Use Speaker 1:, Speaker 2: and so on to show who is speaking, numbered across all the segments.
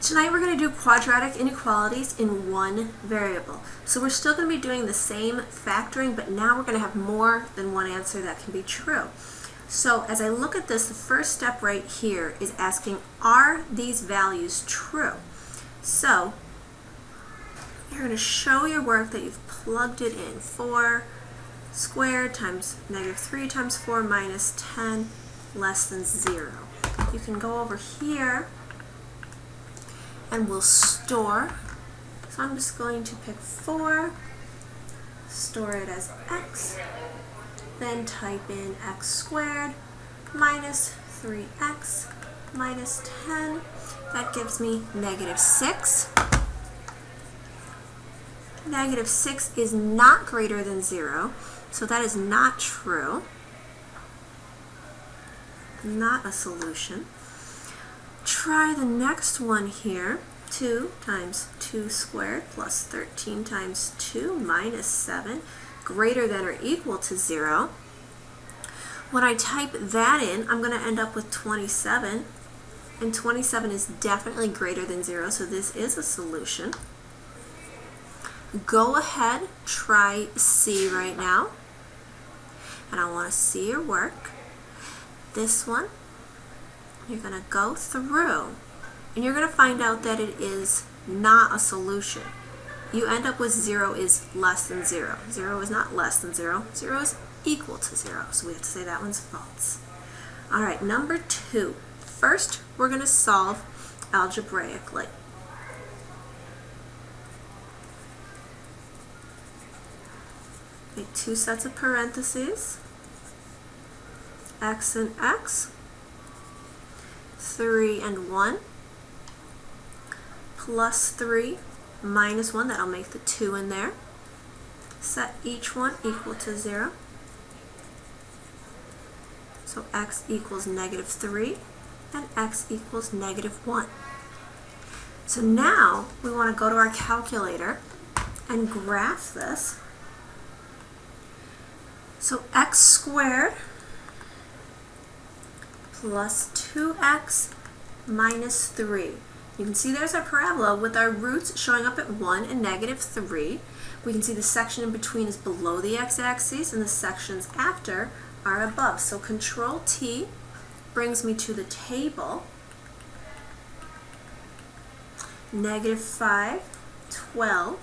Speaker 1: Tonight we're going to do quadratic inequalities in one variable. So we're still going to be doing the same factoring, but now we're going to have more than one answer that can be true. So as I look at this, the first step right here is asking, are these values true? So you're going to show your work that you've plugged it in. 4 squared times -3 times 4 minus 10 less than 0. You can go over here and we'll store. So I'm just going to pick 4, store it as x, then type in x squared minus 3x minus 10. That gives me -6. -6 is not greater than 0, so that is not true. Not a solution. Try the next one here. 2 times 2 squared plus 13 times 2 minus 7 greater than or equal to 0. When I type that in, I'm going to end up with 27, and 27 is definitely greater than 0, so this is a solution. Go ahead, try C right now, and I want to see your work. This one, you're going to go through, and you're going to find out that it is not a solution. You end up with 0 is less than 0. 0 is not less than 0. 0 is equal to 0, so we have to say that one's false. All right, number 2. First, we're going to solve algebraically. Make 2 sets of parentheses, x and x, 3 and 1, plus 3 minus 1, that'll make the 2 in there. Set each one equal to 0. So x equals -3 and x equals -1. So now we want to go to our calculator and graph this. So x squared plus 2x minus 3. You can see there's our parabola with our roots showing up at 1 and -3. We can see the section in between is below the x-axis and the sections after are above. So Control T brings me to the table. -5, 12,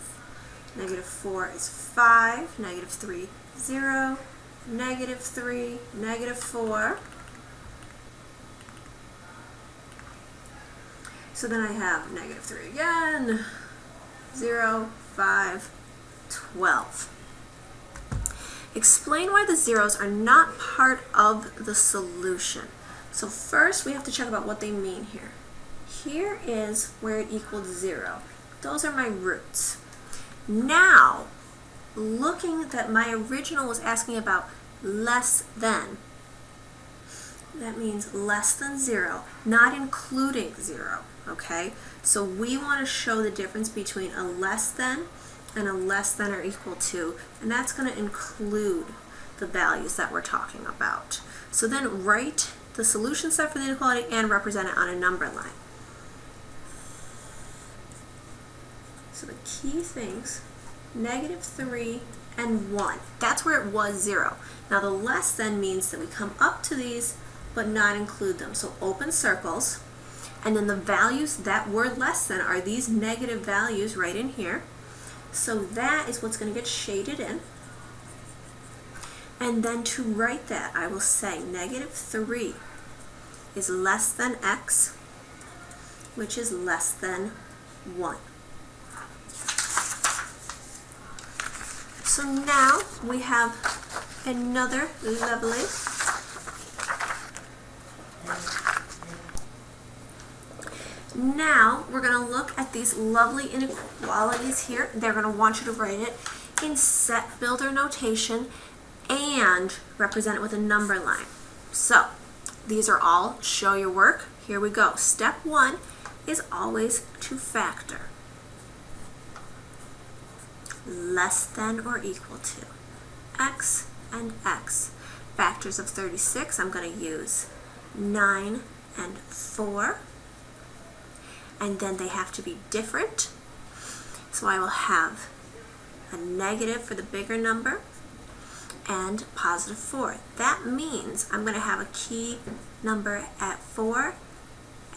Speaker 1: -4 is 5, -3, 0, -3, -4. So then I have -3 again, 0, 5, 12. Explain why the zeros are not part of the solution. So first we have to check about what they mean here. Here is where it equals 0. Those are my roots. Now, looking that my original was asking about less than, that means less than 0, not including 0, okay? So we want to show the difference between a less than and a less than or equal to, and that's going to include the values that we're talking about. So then write the solution set for the inequality and represent it on a number line. So the key things, -3 and 1, that's where it was 0. Now the less than means that we come up to these but not include them. So open circles, and then the values that were less than are these negative values right in here. So that is what's going to get shaded in. And then to write that, I will say -3 is less than x, which is less than 1. So now we have another lovely Now we're going to look at these lovely inequalities here. They're going to want you to write it in set builder notation and represent it with a number line. So these are all show your work. Here we go. Step 1 is always to factor. Less than or equal to x and x. Factors of 36, I'm going to use 9 and 4. and then they have to be different. So I will have a negative for the bigger number and positive 4. That means I'm going to have a key number at 4,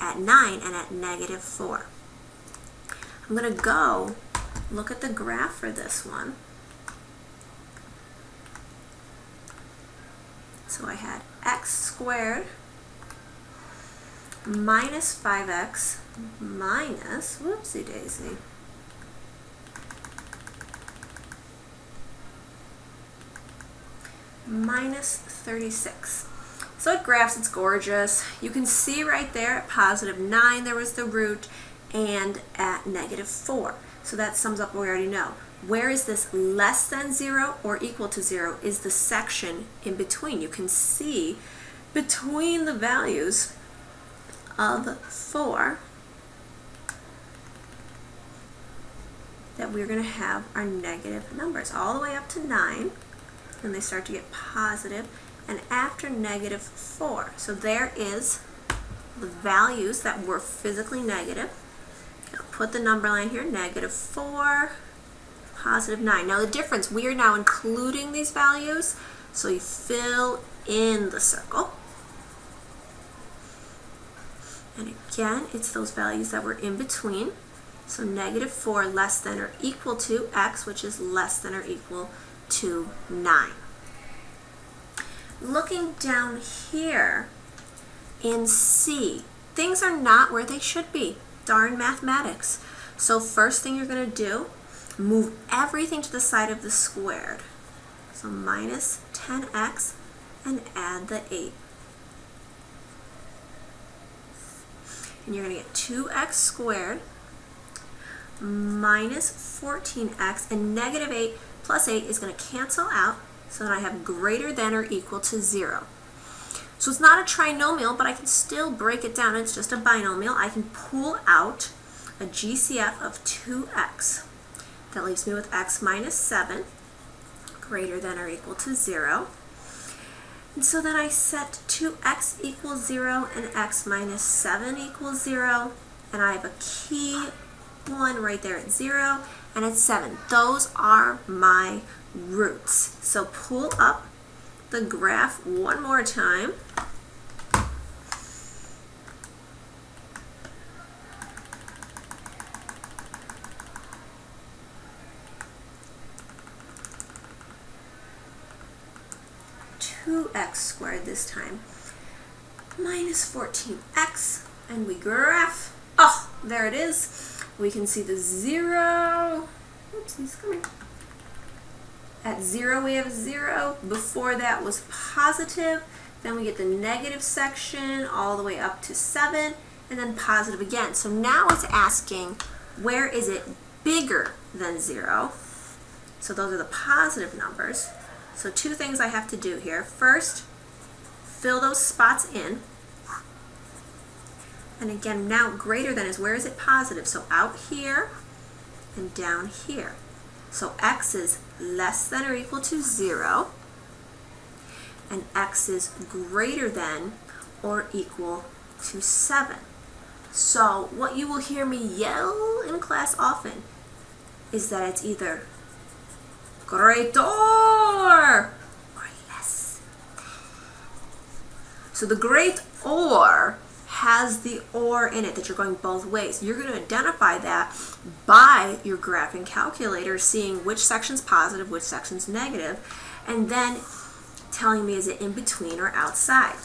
Speaker 1: at 9, and at negative 4. I'm going to go look at the graph for this one. So I had x squared minus 5x minus, whoopsie daisy, minus 36. So it graphs, it's gorgeous. You can see right there at positive 9 there was the root, and at negative 4. So that sums up what we already know. Where is this less than 0 or equal to 0 is the section in between. You can see between the values of 4 that we're going to have our negative numbers all the way up to 9, and they start to get positive, and after negative 4. So there is the values that were physically negative. I'll put the number line here, negative 4, positive 9. Now the difference, we are now including these values, so you fill in the circle. And again, it's those values that were in between. So negative 4 less than or equal to x, which is less than or equal to 9. Looking down here in C, things are not where they should be. Darn mathematics. So first thing you're going to do, move everything to the side of the squared. So minus 10x and add the 8. And you're going to get 2x squared minus 14x, and negative 8 plus 8 is going to cancel out, so that I have greater than or equal to 0. So it's not a trinomial, but I can still break it down. It's just a binomial. I can pull out a GCF of 2x. That leaves me with x minus 7 greater than or equal to 0. And so then I set 2x equals 0 and x minus 7 equals 0. And I have a key one right there at 0 and at 7. Those are my roots. So pull up the graph one more time. X squared this time, minus 14x, and we graph. Oh, there it is. We can see the 0. Oopsies, come here. At 0 we have 0. Before that was positive. Then we get the negative section all the way up to 7, and then positive again. So now it's asking, where is it bigger than 0? So those are the positive numbers. So two things I have to do here. First, fill those spots in. And again, now greater than is, where is it positive? So out here and down here. So x is less than or equal to 0. And x is greater than or equal to 7. So what you will hear me yell in class often is that it's either greater or less. So the great or has the or in it, that you're going both ways. You're going to identify that by your graphing calculator, seeing which section's positive, which section's negative, and then telling me is it in between or outside.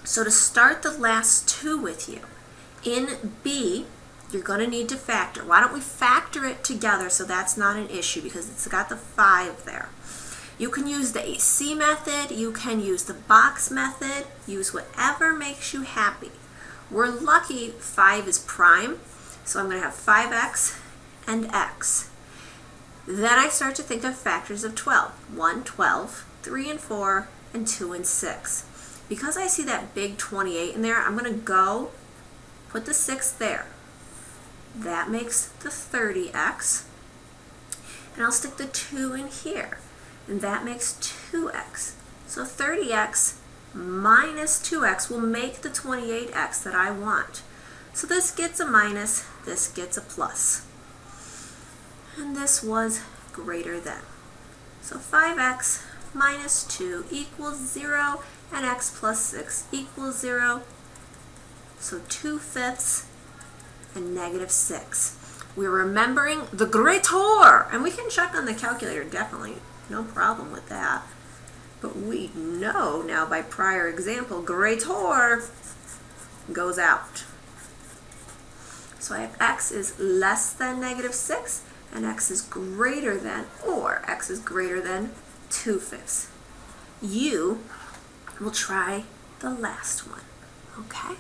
Speaker 1: So to start the last two with you, in B, you're going to need to factor. Why don't we factor it together so that's not an issue, because it's got the 5 there. You can use the AC method, you can use the box method, use whatever makes you happy. We're lucky 5 is prime, so I'm going to have 5x and x. Then I start to think of factors of 12. 1, 12, 3 and 4, and 2 and 6. Because I see that big 28 in there, I'm going to go put the 6 there. That makes the 30x. And I'll stick the 2 in here. And that makes 2x. So 30x minus 2x will make the 28x that I want. So this gets a minus, this gets a plus. And this was greater than. So 5x minus 2 equals 0, and x plus 6 equals 0. So 2/5 and -6. We're remembering the greater, and we can check on the calculator, definitely, no problem with that. But we know now by prior example, greater goes out. So I have x is less than -6, and x is greater than, or x is greater than 2/5. You will try the last one, okay?